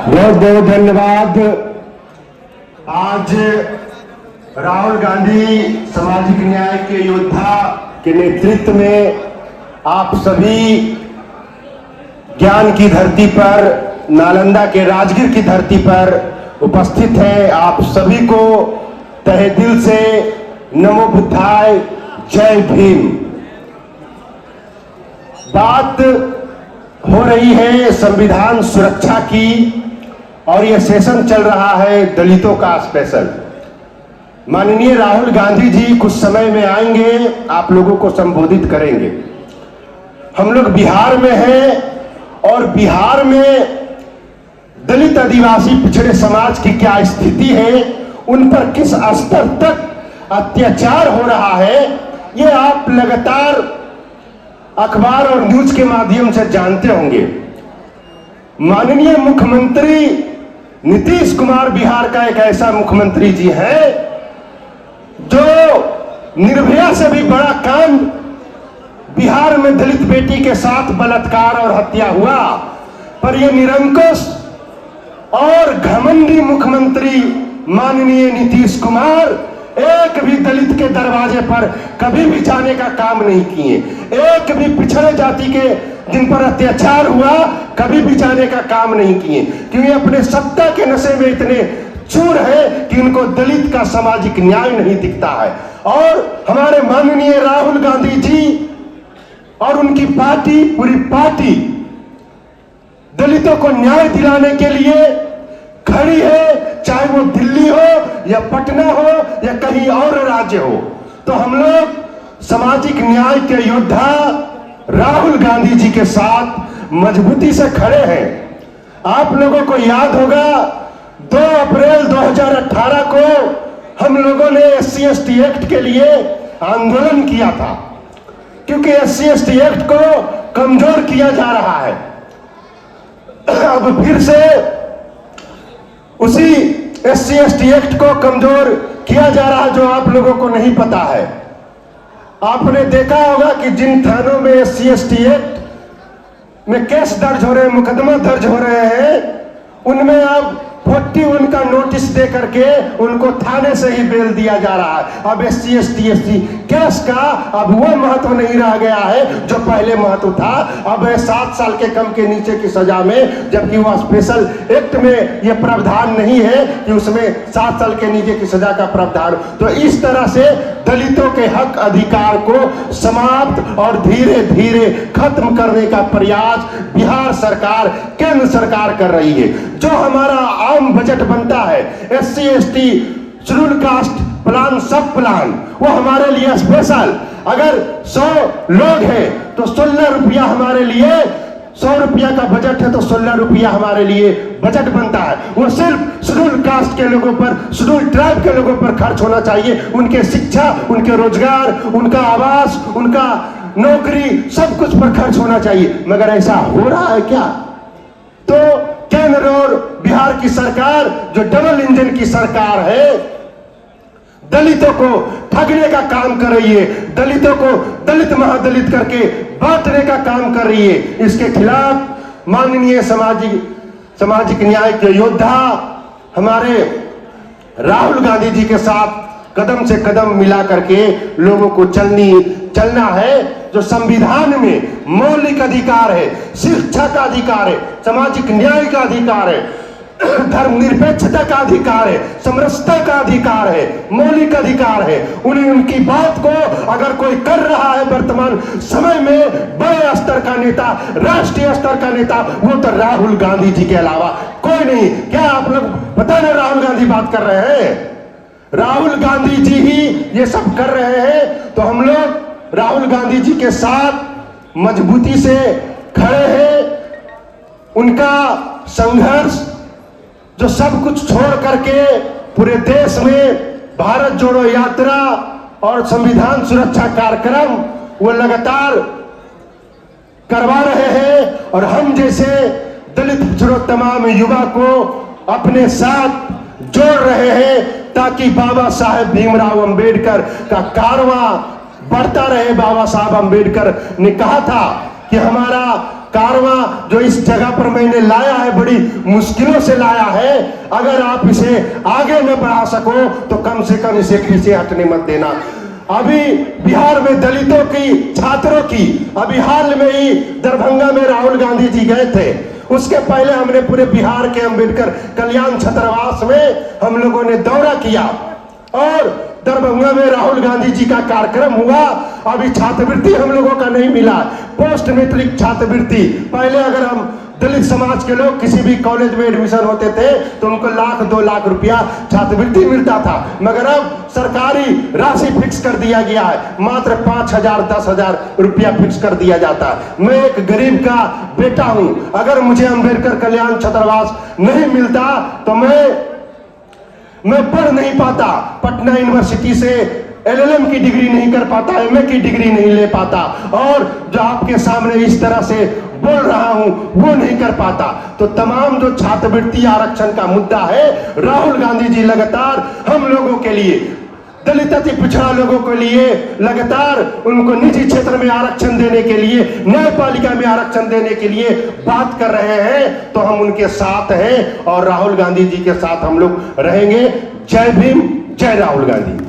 बहुत बहुत धन्यवाद। आज राहुल गांधी सामाजिक न्याय के योद्धा के नेतृत्व में आप सभी ज्ञान की धरती पर, नालंदा के राजगीर की धरती पर उपस्थित हैं। आप सभी को तहे दिल से नमो बुद्धाय, जय भीम। बात हो रही है संविधान सुरक्षा की और यह सेशन चल रहा है दलितों का स्पेशल। माननीय राहुल गांधी जी कुछ समय में आएंगे, आप लोगों को संबोधित करेंगे। हम लोग बिहार में हैं और बिहार में दलित आदिवासी पिछड़े समाज की क्या स्थिति है, उन पर किस स्तर तक अत्याचार हो रहा है, ये आप लगातार अखबार और न्यूज के माध्यम से जानते होंगे। माननीय मुख्यमंत्री नीतीश कुमार बिहार का एक ऐसा मुख्यमंत्री जी है जो निर्भया से भी बड़ा कांड बिहार में दलित बेटी के साथ बलात्कार और हत्या हुआ, पर यह निरंकुश और घमंडी मुख्यमंत्री माननीय नीतीश कुमार एक भी दलित के दरवाजे पर कभी भी जाने का काम नहीं किए। एक भी पिछड़े जाति के जिन पर अत्याचार हुआ कभी भी जाने का काम नहीं किए, क्योंकि अपने सत्ता के नशे में इतने चूर है कि उनको दलित का सामाजिक न्याय नहीं दिखता है। और हमारे माननीय राहुल गांधी जी और उनकी पार्टी, पूरी पार्टी दलितों को न्याय दिलाने के लिए खड़ी है, चाहे वो दिल्ली हो या पटना हो या कहीं और राज्य हो। तो हम लोग सामाजिक न्याय के योद्धा राहुल गांधी जी के साथ मजबूती से खड़े हैं। आप लोगों को याद होगा 2 अप्रैल 2018 को हम लोगों ने SC/ST एक्ट के लिए आंदोलन किया था, क्योंकि SC/ST एक्ट को कमजोर किया जा रहा है। अब फिर से उसी SC/ST एक्ट को कमजोर किया जा रहा है, जो आप लोगों को नहीं पता है। आपने देखा होगा कि जिन थानों में SC/ST एक्ट में केस दर्ज हो रहे हैं, मुकदमा दर्ज हो रहे हैं, उनमें अब 41 का नोटिस दे करके उनको थाने से ही बेल दिया जा रहा है। अब SC/ST केस का अब वो महत्व नहीं रह गया है जो पहले महत्व था। अब 7 साल के कम के नीचे की सजा में, जबकि वह स्पेशल एक्ट में ये प्रावधान नहीं है कि उसमें 7 साल के नीचे की सजा का प्रावधान। तो इस तरह से दलितों के हक अधिकार को समाप्त और धीरे धीरे खत्म करने का प्रयास बिहार सरकार, केंद्र सरकार कर रही है। जो हमारा आम बजट बनता है SC/ST शेड्यूल कास्ट प्लान, सब प्लान, वो हमारे लिए स्पेशल। अगर 100 लोग हैं तो 16 रुपया हमारे लिए, 100 रुपया का बजट है तो 16 रुपया हमारे लिए बजट बनता है। वो सिर्फ शेड्यूल कास्ट के लोगों पर, शेड्यूल ट्राइब के लोगों पर खर्च होना चाहिए। उनके शिक्षा, उनके रोजगार, उनका आवास, उनका नौकरी, सब कुछ पर खर्च होना चाहिए। मगर ऐसा हो रहा है क्या? तो केंद्र और बिहार की सरकार, जो डबल इंजन की सरकार है, दलितों को ठगने का काम कर रही है, दलितों को दलित महादलित करके बांटने का काम कर रही है। इसके खिलाफ माननीय सामाजिक न्याय के योद्धा हमारे राहुल गांधी जी के साथ कदम से कदम मिला करके लोगों को चलना है। जो संविधान में मौलिक अधिकार है, शिक्षा का अधिकार है, सामाजिक न्याय का अधिकार है, धर्मनिरपेक्षता का अधिकार है, समरसता का अधिकार है, मौलिक अधिकार है, उन्हें उनकी बात को अगर कोई कर रहा है वर्तमान समय में बड़े स्तर का नेता, राष्ट्रीय स्तर का नेता, वो तो राहुल गांधी जी के अलावा कोई नहीं। क्या आप लोग पता नहीं राहुल गांधी बात कर रहे हैं? राहुल गांधी जी ही ये सब कर रहे हैं। तो हम लोग राहुल गांधी जी के साथ मजबूती से खड़े हैं। उनका संघर्ष, जो सब कुछ छोड़ करके पूरे देश में भारत जोड़ो यात्रा और संविधान सुरक्षा कार्यक्रम वो लगातार करवा रहे हैं, और हम जैसे दलित पिछड़ों तमाम युवा को अपने साथ जोड़ रहे हैं, ताकि बाबा साहेब भीमराव अंबेडकर का कारवां बढ़ता रहे। बाबा साहब अंबेडकर ने कहा था कि हमारा कारवां जो इस जगह पर मैंने लाया है, बड़ी मुश्किलों से लाया है, अगर आप इसे आगे न बढ़ा सको तो कम से कम इसे पीछे हटने मत देना। अभी बिहार में दलितों की, छात्रों की, अभी हाल में ही दरभंगा में राहुल गांधी जी गए थे। उसके पहले हमने पूरे बिहार के अंबेडकर कल्याण छात्रावास में हम लोगों ने दौरा किया और दरभंगा में राहुल गांधी जी का कार्यक्रम हुआ। अभी छात्रवृत्ति हम लोगों का नहीं मिला, पोस्ट मैट्रिक छात्रवृत्ति। पहले अगर हम दलित समाज के लोग किसी भी कॉलेज में एडमिशन होते थे तो उनको 1-2 लाख रुपया छात्रवृत्ति मिलता था, मगर अब सरकारी राशि फिक्स कर दिया गया है, मात्र 5,000 10,000 रुपया फिक्स कर दिया जाता है। मैं एक गरीब का बेटा हूं, अगर मुझे अंबेडकर कल्याण छात्रावास नहीं मिलता तो मैं पढ़ नहीं पाता, पटना यूनिवर्सिटी से LLM की डिग्री नहीं कर पाता, MA की डिग्री नहीं ले पाता, और जो आपके सामने इस तरह से बोल रहा हूं वो नहीं कर पाता। तो तमाम जो छात्रवृत्ति आरक्षण का मुद्दा है, राहुल गांधी जी लगातार हम लोगों के लिए, दलित अति पिछड़ा लोगों के लिए लगातार उनको निजी क्षेत्र में आरक्षण देने के लिए, न्यायपालिका में आरक्षण देने के लिए बात कर रहे हैं, तो हम उनके साथ हैं और राहुल गांधी जी के साथ हम लोग रहेंगे। जय भीम, जय राहुल गांधी।